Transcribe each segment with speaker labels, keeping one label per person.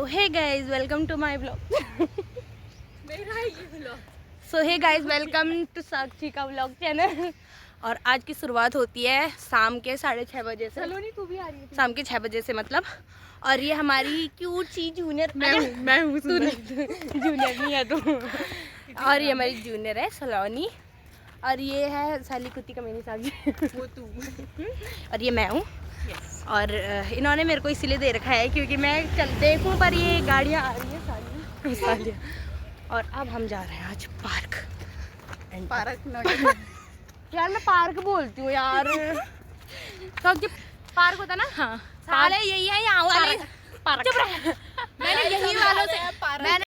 Speaker 1: Hey guys welcome to my blog.
Speaker 2: मेरा ये blog.
Speaker 1: So hey guys welcome to Sakshi का blog channel. और आज की शुरुआत होती है शाम के 6:30 बजे से।
Speaker 2: चलो नहीं, तू भी आ रही है।
Speaker 1: शाम के 6 बजे से मतलब। और ये हमारी क्यूट सी जूनियर,
Speaker 2: मैं हूँ
Speaker 1: तू जूनियर नहीं है तू। और ये हमारी जूनियर है सलोनी। और ये है साली कुत्ती का मेरी साक्षी,
Speaker 2: वो तू।
Speaker 1: और ये मैं हूँ। और इन्होंने मेरे को इसीलिए दे रखा है क्योंकि मैं देखूं पर ये गाड़ियाँ आ रही है साली। और अब हम जा रहे हैं आज पार्क। यार मैं पार्क बोलती हूँ यार, क्योंकि पार्क होता ना। हाँ साले यही है यहाँ वाले पार्क। मैंने यही वालों से मैंने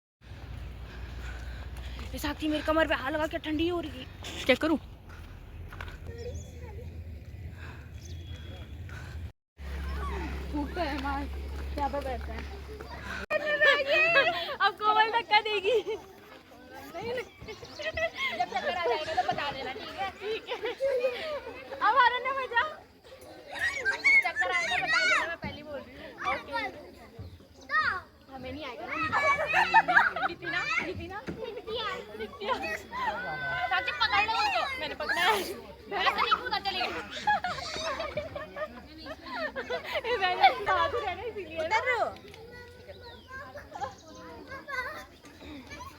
Speaker 1: साक्षी मेरी कमर पे हाथ लगा के ठंडी हो रही है, क्या करूँ। यहाँ पे बैठते हैं। अब कोमल धक्का देगी। जब चक्कर आ जाएगा तो बता देना, ठीक है? ठीक है। अब आ रहा ना मजा? चक्कर आएगा बता देना, मैं पहले बोल रही हूँ। ओके। हमें नहीं आएगा ना? नितिना साक्षी पकड़ लो उसको। मैंने पकड़ा है। ऐसे नहीं कूदा चलेगा।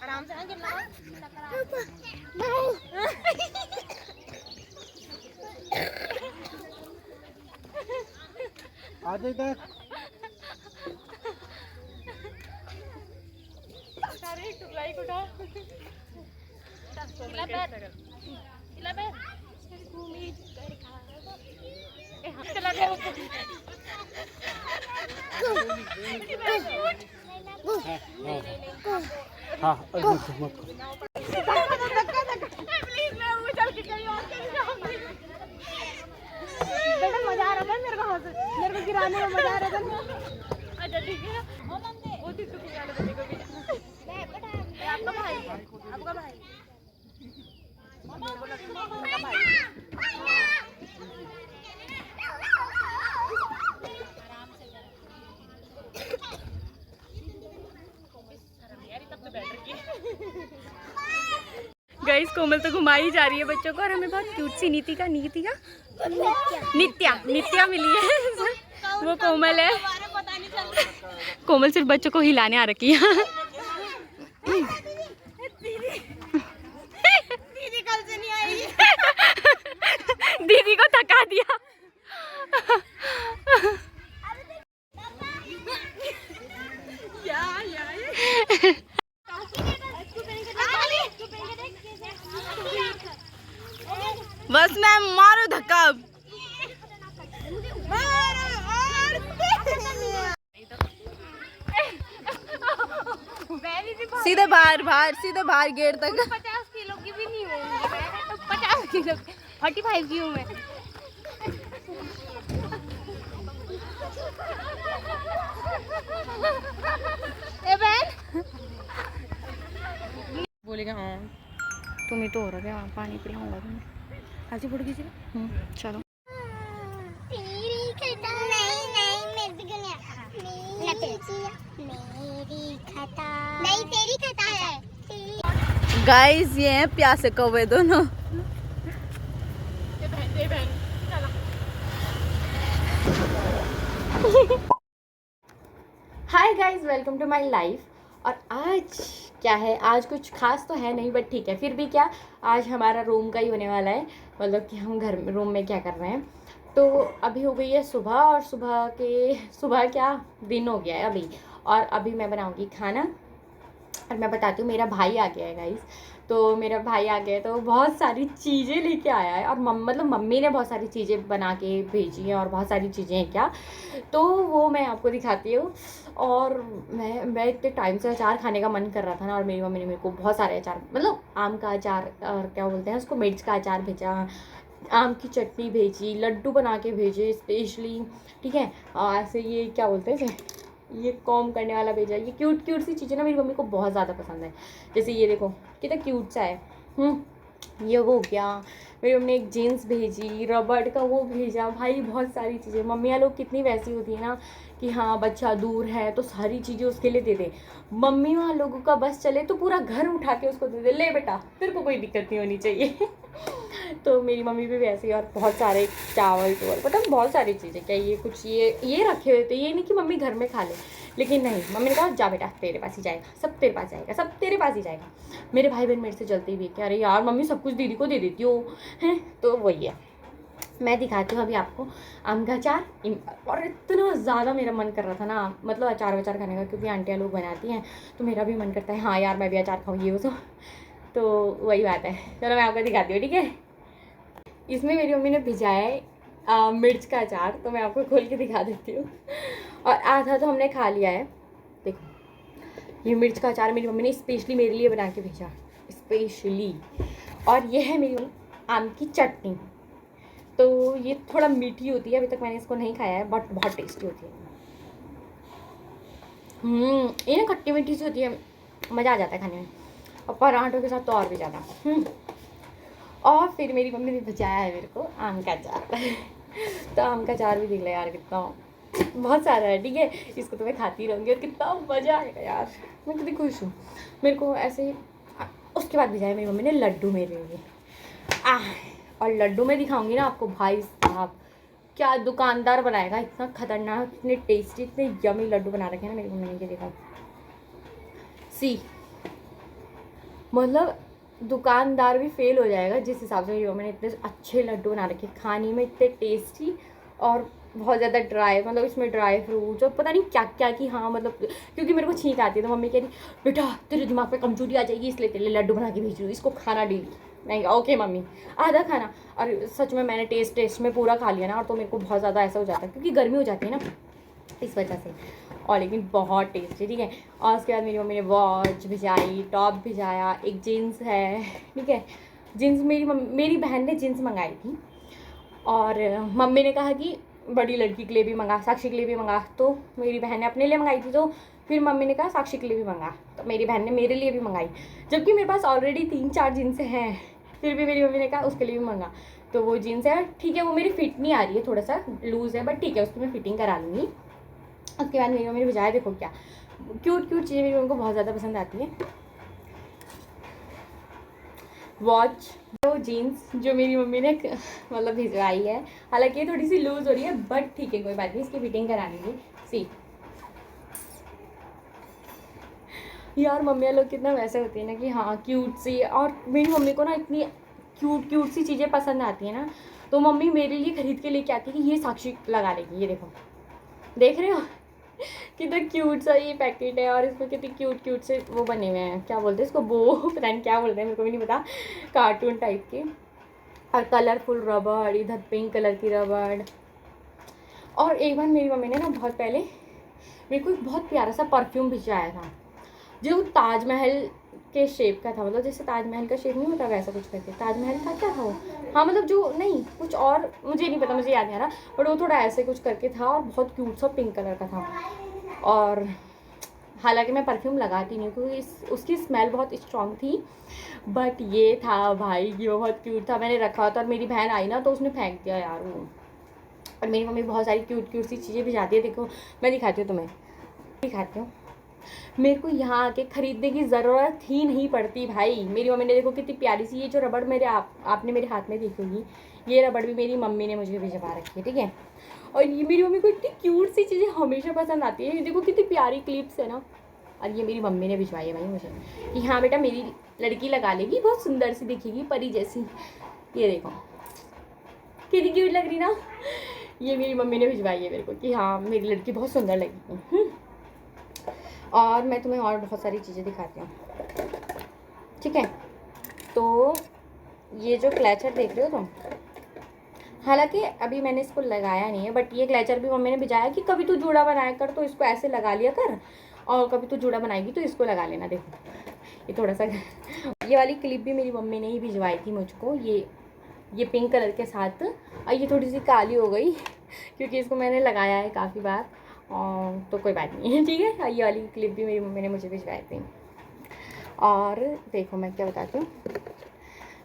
Speaker 1: आराम से गिरना।
Speaker 3: आधे तक
Speaker 1: सारे टुकड़ाई को उठा। चला गया
Speaker 3: हाँ
Speaker 1: बेटा मजा आ रहा था मेरे को गिराने में मजा आ रहा था। अच्छा ठीक है। वो थी टुकड़ी वाले बच्चे को भी। आपका भाई, आपका भाई। गाइस कोमल तो घुमाई जा रही है बच्चों को, और हमें बहुत क्यूट सी नित्या मिली है। वो कोमल है। कोमल सिर्फ बच्चों को हिलाने आ रखी है। दीदी कल से नहीं आई। दीदी को थका दिया। बस मैं मारो धक्का। सीधे बाहर गेट तक। 50 किलो की भी नहीं होंगी मैं तो, 50 किलो 45 की हूँ मैं। ए बहन बोलेगा हाँ तुम ही तो हो रहा है, पानी पिलाऊंगा तुम्हें। आज फुट गई चलो। गाइस ये हैं प्यासे कौवे दोनों। Hi guys welcome to my life. और आज क्या है, आज कुछ खास तो है नहीं बट ठीक है, फिर भी क्या आज हमारा रूम का ही होने वाला है। मतलब कि हम घर में रूम में क्या कर रहे हैं। तो अभी हो गई है सुबह, और सुबह क्या दिन हो गया है अभी। और अभी मैं बनाऊंगी खाना। और मैं बताती हूँ मेरा भाई आ गया है गाइस। तो मेरा भाई आ गया है तो बहुत सारी चीज़ें लेके आया है। और मतलब मम्मी ने बहुत सारी चीज़ें बना के भेजी हैं, और बहुत सारी चीज़ें हैं क्या, तो वो मैं आपको दिखाती हूँ। और मैं इतने टाइम से अचार खाने का मन कर रहा था ना, और मेरी मम्मी ने मेरे को बहुत सारे अचार, मतलब आम का अचार और क्या बोलते हैं उसको, मिर्च का अचार भेजा, आम की चटनी भेजी, लड्डू बना के भेजे स्पेशली, ठीक है। ऐसे ये क्या बोलते हैं, ये कॉम करने वाला भेजा। ये क्यूट सी चीज़ें ना मेरी मम्मी को बहुत ज़्यादा पसंद है। जैसे ये देखो कितना क्यूट सा है। ये वो हो गया। मेरी मम्मी ने एक जीन्स भेजी, रबड़ का वो भेजा, भाई बहुत सारी चीज़ें। मम्मियाँ लोग कितनी वैसी होती है ना कि हाँ बच्चा दूर है तो सारी चीज़ें उसके लिए दे दे। मम्मी वहाँ लोगों का बस चले तो पूरा घर उठा के उसको दे दे, ले बेटा तेरे को कोई दिक्कत नहीं होनी चाहिए। तो मेरी मम्मी भी वैसे ही, और बहुत सारे चावल टोवल मतलब बहुत सारी चीज़ें, क्या ये कुछ ये रखे हुए थे। ये नहीं कि मम्मी घर में खा ले, लेकिन नहीं, मम्मी ने कहा जा बेटा तेरे पास ही जाएगा, सब तेरे पास जाएगा, सब तेरे पास ही जाएगा। मेरे भाई बहन मेरे से जलते भी कि अरे यार मम्मी सब कुछ दीदी को दे देती हो हैं। तो वही है, मैं दिखाती हूँ अभी आपको आम का अचार। और इतना ज़्यादा मेरा मन कर रहा था ना, मतलब अचार वचार खाने का, क्योंकि आंटियाँ लोग बनाती हैं तो मेरा भी मन करता है हाँ यार मैं भी अचार खाऊँ ये वो सब। तो वही बात है, चलो मैं आपको दिखाती हूँ, ठीक है। इसमें मेरी मम्मी ने भिजाया है मिर्च का अचार, तो मैं आपको खोल के दिखा देती हूँ। और आधा तो हमने खा लिया है। देखो ये मिर्च का अचार मेरी मम्मी ने स्पेशली मेरे लिए बना के भेजा, स्पेशली। और ये है मेरी आम की चटनी। तो ये थोड़ा मीठी होती है, अभी तक मैंने इसको नहीं खाया है, बट बहुत टेस्टी होती है। ये ना खट्टी मीठी सी होती है, मज़ा आ जाता है खाने में, और पराठों के साथ तो और भी ज़्यादा। और फिर मेरी मम्मी ने बचाया है मेरे को आम का अचार। तो आम का अचार भी देख लो यार कितना बहुत सारा है, ठीक है। इसको तो मैं खाती रहूँगी और कितना मज़ा आएगा यार, मैं कितनी खुश हूँ। मेरे को ऐसे ही उसके बाद भिजाया मेरी मम्मी ने लड्डू मेरे लिए। और लड्डू में दिखाऊंगी ना आपको, भाई साहब क्या दुकानदार बनाएगा, इतना खतरनाक, इतने टेस्टी, इतने यमी लड्डू बना रखे हैं ना मेरी मम्मी ने, ये देखो सी। मतलब दुकानदार भी फेल हो जाएगा जिस हिसाब से मेरी मम्मी ने इतने अच्छे लड्डू बना रखे, खाने में इतने टेस्टी और बहुत ज़्यादा ड्राई, मतलब इसमें ड्राई फ्रूट्स और पता नहीं क्या क्या कि हाँ मतलब, क्योंकि मेरे को छींक आती है तो मम्मी कह रही बेटा तेरे दिमाग पे कमजोरी आ जाएगी इसलिए तेरे लिए लड्डू बना के भेज रही हूँ, इसको खाना डेली। नहीं ओके मम्मी, आधा खाना। और सच में मैंने टेस्ट में पूरा खा लिया ना, और तो मेरे को बहुत ज़्यादा ऐसा हो जाता है क्योंकि गर्मी हो जाती है ना इस वजह से। और लेकिन बहुत टेस्टी, ठीक है। और उसके बाद मेरी मम्मी ने वॉच भिजाई, टॉप भिजाया, एक जीन्स है, ठीक है। जीन्स मेरी बहन ने जीन्स मंगाई थी, और मम्मी ने कहा कि बड़ी लड़की के लिए भी मंगा, साक्षी के लिए भी मंगा। तो मेरी बहन ने अपने लिए मंगाई थी, तो फिर मम्मी ने कहा साक्षी के लिए भी मंगा, तो मेरी बहन ने मेरे लिए भी मंगाई। जबकि मेरे पास ऑलरेडी 3-4 जीन्स हैं, फिर भी मेरी मम्मी ने कहा उसके लिए भी मंगा। तो वो जीन्स है, ठीक है, वो मेरी फिट नहीं आ रही है, थोड़ा सा लूज़ है, बट ठीक है उसकी मैं फिटिंग करा लूँगी। उसके बाद मेरी मम्मी ने भिजाया, देखो क्या क्यूट क्यूट चीज़ें मेरी मम्मी को बहुत ज़्यादा पसंद आती है। वॉच, तो जीन्स जो मेरी मम्मी ने मतलब भिजवाई है, हालांकि ये थोड़ी सी लूज़ हो रही है बट ठीक है कोई बात नहीं, इसकी फिटिंग करा लेंगे। सी यार मम्मियाँ लोग कितना वैसे होती है ना कि हाँ क्यूट सी, और मेरी मम्मी को ना इतनी क्यूट सी चीज़ें पसंद आती है ना, तो मम्मी मेरे लिए खरीद के लेके आती है कि ये साक्षी लगा लेगी। ये देखो, देख रहे हो कितना क्यूट सा ये पैकेट है, और इसमें कितने क्यूट से वो बने हुए हैं, क्या बोलते हैं इसको, बो पता नहीं क्या बोलते हैं, मेरे को भी नहीं पता, कार्टून टाइप के। और कलरफुल रबड़, इधर पिंक कलर की रबड़। और एक बार मेरी मम्मी ने ना बहुत पहले मेरे को एक बहुत प्यारा सा परफ्यूम भिजवाया था, जो ताजमहल के शेप का था, मतलब जैसे ताजमहल का शेप नहीं होता वैसा कुछ करके। ताजमहल का क्या था वो, हाँ मतलब जो नहीं कुछ और, मुझे नहीं पता, मुझे याद नहीं आ रहा, बट वो थोड़ा ऐसे कुछ करके था और बहुत क्यूट सा पिंक कलर का था। और हालांकि मैं परफ्यूम लगाती नहीं क्योंकि उसकी स्मेल बहुत स्ट्रॉन्ग थी, बट ये था भाई ये बहुत क्यूट था, मैंने रखा था और मेरी बहन आई ना तो उसने फेंक दिया यार वो। और मेरी मम्मी बहुत सारी क्यूट सी चीज़ें भिजाती है, देखो मैं दिखाती हूँ तुम्हें, दिखाती हूँ। मेरे को यहाँ आके ख़रीदने की ज़रूरत ही नहीं पड़ती भाई। मेरी मम्मी ने देखो कितनी प्यारी सी ये जो रबड़ मेरे आपने मेरे हाथ में देखी होगी, ये रबड़ भी मेरी मम्मी ने मुझे भिजवा रखी है, ठीक है। और ये मेरी मम्मी को इतनी क्यूट सी चीज़ें हमेशा पसंद आती है, ये देखो कितनी प्यारी क्लिप्स है ना, और ये मेरी मम्मी ने भिजवाई है भाई मुझे कि हाँ बेटा मेरी लड़की लगा लेगी, बहुत सुंदर सी दिखेगी परी जैसी। ये देखो कितनी क्यूट लग रही ना, ये मेरी मम्मी ने भिजवाई है मेरे को कि हाँ मेरी लड़की बहुत सुंदर लगेगी। और मैं तुम्हें और बहुत सारी चीज़ें दिखाती हूँ, ठीक है। तो ये जो क्लचर देख रहे हो तुम, हालांकि अभी मैंने इसको लगाया नहीं है, बट ये क्लचर भी मम्मी ने भिजाया कि कभी तू जूड़ा बनाया कर तो इसको ऐसे लगा लिया कर, और कभी तू जूड़ा बनाएगी तो इसको लगा लेना। देखो ये थोड़ा सा ये वाली क्लिप भी मेरी मम्मी ने ही भिजवाई थी मुझको, ये पिंक कलर के साथ। और ये थोड़ी सी काली हो गई क्योंकि इसको मैंने लगाया है काफ़ी बार, और तो कोई बात नहीं है, ठीक है। ये वाली क्लिप भी मेरी मम्मी ने मुझे भिजवाई थी। और देखो मैं क्या बताती हूँ,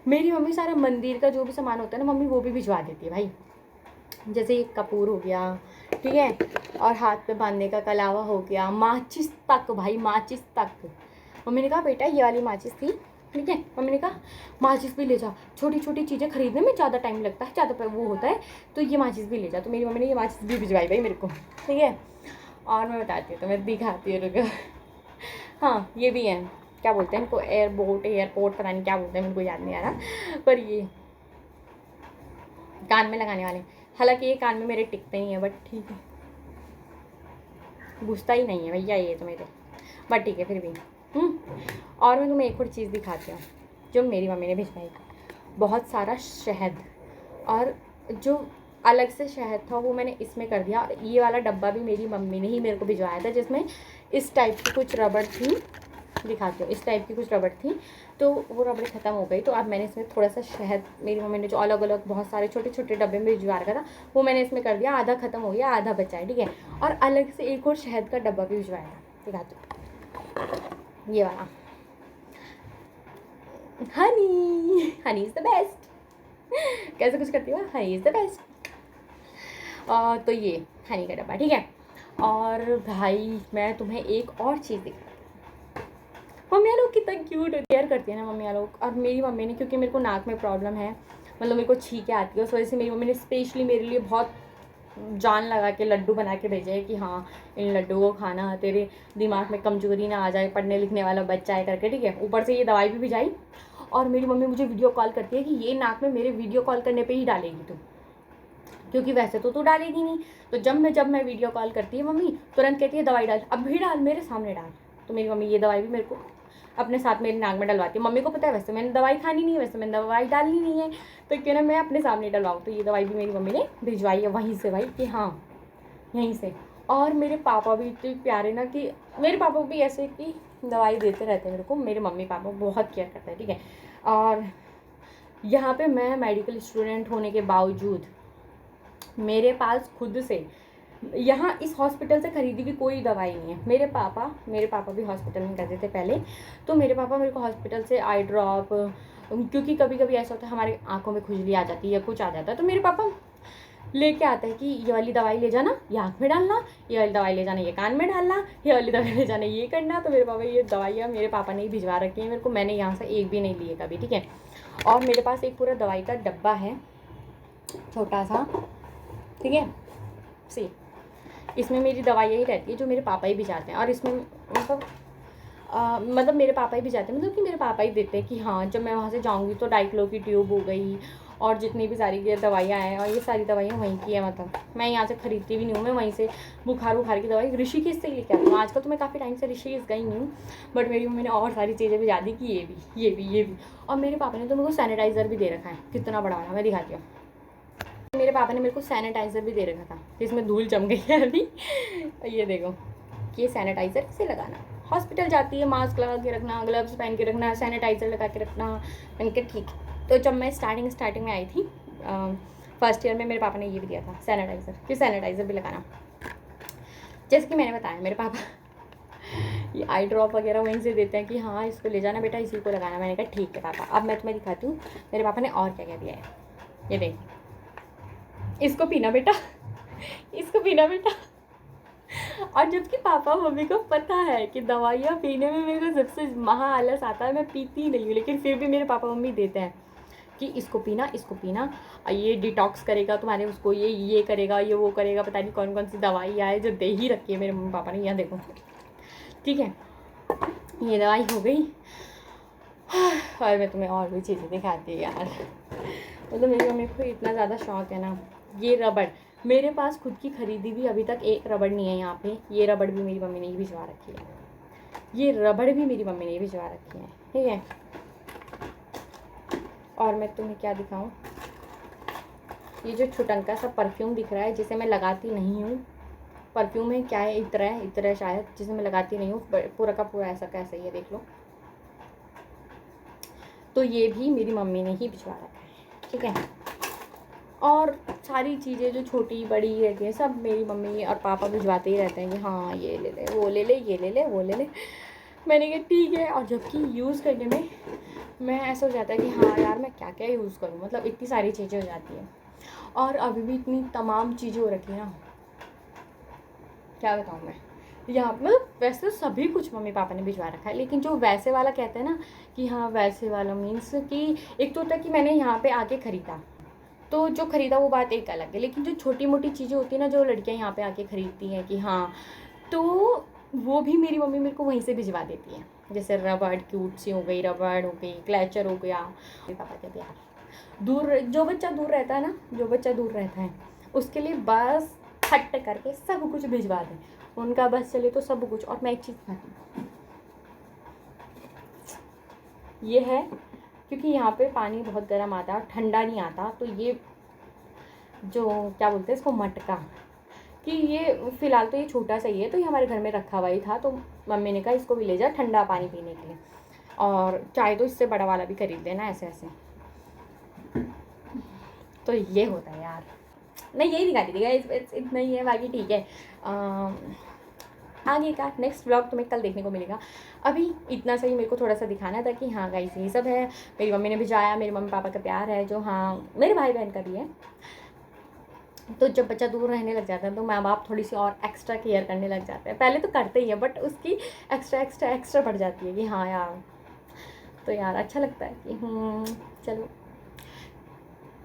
Speaker 1: मेरी मम्मी सारा मंदिर का जो भी सामान होता है ना मम्मी वो भी भिजवा देती है भाई। जैसे ये कपूर हो गया, ठीक है, और हाथ पे बांधने का कलावा हो गया, माचिस तक भाई, माचिस तक। मम्मी ने कहा बेटा ये वाली माचिस थी, ठीक है, मम्मी ने कहा माचिस भी ले जाओ, छोटी छोटी चीज़ें खरीदने में ज़्यादा टाइम लगता है, ज़्यादा पर वो होता है, तो ये माचिस भी ले जाओ। तो मेरी मम्मी ने ये माचिस भी भिजवाई भाई मेरे को, ठीक है। और मैं बताती हूँ, तो मैं दिखाती हूँ, रुको। हाँ ये भी है, क्या बोलते हैं इनको, एयरपोर्ट पता नहीं क्या बोलते हैं, मेरे को याद नहीं आ रहा, पर ये कान में लगाने वाले। हालांकि ये कान में मेरे टिकते नहीं है, बट ठीक है, घुसता ही नहीं है भैया ये तो मेरे, बट ठीक है फिर भी। और मैं तुम्हें एक और चीज़ दिखाती हूँ जो मेरी मम्मी ने भिजवाई। बहुत सारा शहद, और जो अलग से शहद था वो मैंने इसमें कर दिया। और ये वाला डब्बा भी मेरी मम्मी ने ही मेरे को भिजवाया था, जिसमें इस टाइप की कुछ रबड़ थी, दिखाती हूँ, इस टाइप की कुछ रबड़ थी, तो वो रबड़ ख़त्म हो गई। तो अब मैंने इसमें थोड़ा सा शहद, मेरी मम्मी ने जो अलग अलग बहुत सारे छोटे छोटे डब्बे में भिजवा रखा था वो मैंने इसमें कर दिया। आधा ख़त्म हो गया, आधा बचा है, ठीक है। और अलग से एक और शहद का डब्बा भी भिजवाया था, दिखाती हूँ, ये वाला हनी इज़ द बेस्ट। कैसे कुछ करती हूँ, हनी इज़ द बेस्ट। तो ये हनी का डब्बा, ठीक है। और भाई मैं तुम्हें एक और चीज़ दिखा, मम्मी लोग कितना क्यूट केयर करती है ना मम्मी लोग। और मेरी मम्मी ने, क्योंकि मेरे को नाक में प्रॉब्लम है, मतलब मेरे को छींके आती है, उस वजह से मेरी मम्मी ने स्पेशली मेरे लिए बहुत जान लगा के लड्डू बना के भेजे है कि हाँ इन लड्डू को खाना, तेरे दिमाग में कमजोरी ना आ जाए, पढ़ने लिखने वाला बच्चा है करके, ठीक है। ऊपर से ये दवाई भी भिजाई। और मेरी मम्मी मुझे वीडियो कॉल करती है कि ये नाक में मेरे वीडियो कॉल करने पर ही डालेगी तू, क्योंकि वैसे तो तू डालेगी नहीं। तो जब मैं वीडियो कॉल करती है मम्मी तुरंत कहती है दवाई डाल, अब भी डाल, मेरे सामने डाल। तो मेरी मम्मी ये दवाई भी मेरे को अपने साथ मेरे नाक में डलवाती है। मम्मी को पता है वैसे मैंने दवाई खानी नहीं है, वैसे मैंने दवाई डालनी नहीं है, तो क्यों ना मैं अपने सामने डलवाऊँ। तो ये दवाई भी मेरी मम्मी ने भिजवाई है वहीं से भाई, कि हाँ यहीं से। और मेरे पापा भी इतने प्यारे ना, कि मेरे पापा भी ऐसे कि दवाई देते रहते हैं मेरे को, मेरे मम्मी पापा बहुत केयर करते हैं, ठीक है। और यहाँ पे मैं मेडिकल स्टूडेंट होने के बावजूद मेरे पास खुद से यहाँ इस हॉस्पिटल से ख़रीदी हुई कोई दवाई नहीं है। मेरे पापा भी हॉस्पिटल में करते थे पहले, तो मेरे पापा मेरे को हॉस्पिटल से आई ड्रॉप, क्योंकि कभी कभी ऐसा होता है हमारे आँखों में खुजली आ जाती है या कुछ आ जाता है, तो मेरे पापा लेके आते हैं कि ये वाली दवाई ले जाना, ये आँख में डालना, ये वाली दवाई ले जाना, ये कान में डालना, ये वाली दवाई ले जाना, ये करना। तो मेरे पापा ये दवाइयाँ मेरे पापा ने ही भिजवा रखी है मेरे को, मैंने यहाँ से एक भी नहीं ली है कभी, ठीक है। और मेरे पास एक पूरा दवाई का डब्बा है छोटा सा, ठीक है, सी इसमें मेरी दवाइयाँ ही रहती है जो मेरे पापा ही भिजाते हैं। और इसमें मतलब मेरे पापा ही भिजाते हैं, मतलब कि मेरे पापा ही देते हैं कि हाँ जब मैं वहाँ से जाऊँगी तो डाइक्लो की ट्यूब हो गई और जितनी भी सारी दवाइयाँ हैं, और ये सारी दवाइयाँ वहीं की है, मतलब मैं यहाँ से ख़रीदती भी नहीं हूँ, मैं वहीं से बुखार की दवाई ऋषिकेश से लेके आती हूँ। आजकल तो मैं काफ़ी टाइम से ऋषिकेश गई नहीं हूँ, बट मेरी मम्मी ने और सारी चीज़ें भिजा दी कि ये भी। और मेरे पापा ने तो मेरे को सैनिटाइज़र भी दे रखा है, कितना बड़ा वाला, मैं दिखाती हूँ। मेरे पापा ने मेरे को सैनिटाइज़र भी दे रखा था, जिसमें धूल जम गई है अभी। ये देखो कि ये सैनिटाइज़र कैसे लगाना, हॉस्पिटल जाती है मास्क लगा के रखना, ग्लव्स पहन के रखना, सैनिटाइज़र लगा के रखना, मैंने कहा ठीक है। तो जब मैं स्टार्टिंग में आई थी फर्स्ट ईयर में, मेरे पापा ने ये भी दिया था सैनिटाइज़र, कि सैनिटाइज़र भी लगाना। जैसे कि मैंने बताया मेरे पापा ये आई ड्रॉप वगैरह वहीं से देते हैं कि हाँ इसको ले जाना बेटा, इसी को लगाना। मैंने कहा ठीक है पापा। अब मैं तुम्हें दिखाती हूँ मेरे पापा ने और क्या क्या दिया है। ये देख, इसको पीना बेटा, इसको पीना बेटा। और जबकि पापा मम्मी को पता है कि दवाइयाँ पीने में मेरे को सबसे महा आलस आता है, मैं पीती नहीं हूँ, लेकिन फिर भी मेरे पापा मम्मी देते हैं कि इसको पीना, ये डिटॉक्स करेगा तुम्हारे, उसको ये करेगा, ये वो करेगा, पता नहीं कौन कौन सी दवाइयाँ है जो दे ही रखी है मेरे मम्मी पापा ने। यहाँ देखो, ठीक है, ये दवाई हो गई। और मैं तुम्हें और भी चीज़ें दिखाती हूँ यार, मतलब मेरी मम्मी को इतना ज़्यादा शौक है ना। ये रबड़ मेरे पास खुद की खरीदी भी अभी तक एक रबड़ नहीं है यहाँ पे, ये रबड़ भी मेरी मम्मी ने ही भिजवा रखी है, ये रबड़ भी मेरी मम्मी ने ही भिजवा रखी है, ठीक है। और मैं तुम्हें क्या दिखाऊं, ये जो छुटंका सा परफ्यूम दिख रहा है जिसे मैं लगाती नहीं हूँ, परफ्यूम है क्या है, इत्र है शायद, जिसे मैं लगाती नहीं हूँ, पूरा का पूरा ऐसा कैसा, ये देख लो। तो ये भी मेरी मम्मी ने ही भिजवा रखा है, ठीक है। और सारी चीज़ें जो छोटी बड़ी रहती हैं सब मेरी मम्मी और पापा भिजवाते ही रहते हैं कि हाँ ये ले ले, वो ले ले, ये ले ले, वो ले ले। मैंने कहा ठीक है। और जबकि यूज़ करने में मैं ऐसा हो जाता है कि हाँ यार मैं क्या क्या यूज़ करूँ, मतलब इतनी सारी चीज़ें हो जाती हैं। और अभी भी इतनी तमाम चीज़ें हो रखी है ना, क्या बताऊँ मैं। यहाँ मतलब वैसे तो सभी कुछ मम्मी पापा ने भिजवा रखा है, लेकिन जो वैसे वाला कहते हैं ना कि हाँ वैसे वाला मीन्स कि एक तो होता है कि मैंने यहाँ पे आके ख़रीदा, तो जो ख़रीदा वो बात एक अलग है, लेकिन जो छोटी मोटी चीज़ें होती हैं ना जो लड़कियाँ यहाँ पे आके ख़रीदती हैं कि हाँ, तो वो भी मेरी मम्मी मेरे को वहीं से भिजवा देती है। जैसे रबड़ क्यूट सी हो गई, रबड़ हो गई, क्लैचर हो गया। मेरे पापा कहते हैं यार दूर, जो बच्चा दूर रहता है ना, जो बच्चा दूर रहता है उसके लिए बस फट करके सब कुछ भिजवा दें, उनका बस चले तो सब कुछ। और मैं एक चीज़ बताती हूँ, ये है क्योंकि यहाँ पे पानी बहुत गर्म आता है और ठंडा नहीं आता, तो ये जो क्या बोलते हैं इसको मटका, कि ये फ़िलहाल तो ये छोटा सा ही है, तो ये हमारे घर में रखा हुआ ही था, तो मम्मी ने कहा इसको भी ले जा ठंडा पानी पीने के लिए, और चाहे तो इससे बड़ा वाला भी खरीद लेना ऐसे ऐसे। तो ये होता है यार, नहीं यही दिखा दीजिएगा, इतना ही है, बाकी ठीक है। आगे का नेक्स्ट व्लॉग तुम्हें कल देखने को मिलेगा। अभी इतना सही मेरे को थोड़ा सा दिखाना था कि हाँ गाइस ये सब है, मेरी मम्मी ने भिजाया, मेरे मम्मी पापा का प्यार है, जो हाँ मेरे भाई बहन का भी है। तो जब बच्चा दूर रहने लग जाता है तो माँ बाप थोड़ी सी और एक्स्ट्रा केयर करने लग जाते हैं, पहले तो करते ही है बट उसकी एक्स्ट्रा एक्स्ट्रा एक्स्ट्रा बढ़ जाती है कि हाँ यार, तो यार अच्छा लगता है कि चलो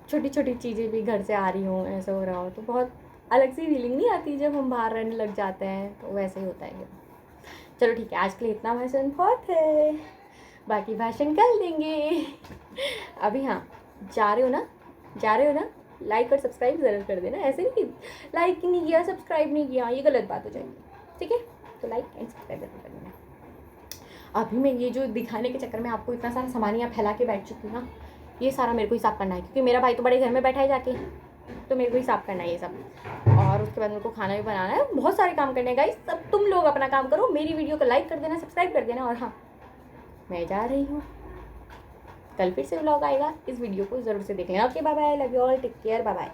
Speaker 1: छोटी छोटी चीज़ें भी घर से आ रही हों, ऐसा हो रहा हो, तो बहुत अलग सी फीलिंग नहीं आती जब हम बाहर रहने लग जाते हैं, तो वैसे ही होता है। चलो ठीक है, आज के लिए इतना भाषण बहुत है, बाकी भाषण कल देंगे। अभी हाँ, जा रहे हो ना, लाइक और सब्सक्राइब ज़रूर कर देना, ऐसे नहीं कि लाइक नहीं किया सब्सक्राइब नहीं किया, ये गलत बात हो जाएगी, ठीक है। तो लाइक एंड सब्सक्राइब ज़रूर कर देना। अभी मैं ये जो दिखाने के चक्कर में आपको इतना सारा सामान यहाँ फैला के बैठ चुकी हूँ ना, ये सारा मेरे को हिसाब करना है, क्योंकि मेरा भाई तो बड़े घर में बैठा है जाके, तो मेरे को हिसाब करना है ये सब। और उसके बाद मेरे को खाना भी बनाना है, बहुत सारे काम करने हैं गाइस। सब तुम लोग अपना काम करो, मेरी वीडियो को लाइक कर देना, सब्सक्राइब कर देना। और हाँ, मैं जा रही हूँ, कल फिर से व्लॉग आएगा, इस वीडियो को ज़रूर से देख लेना। Okay bye bye, love you all, take care, bye bye.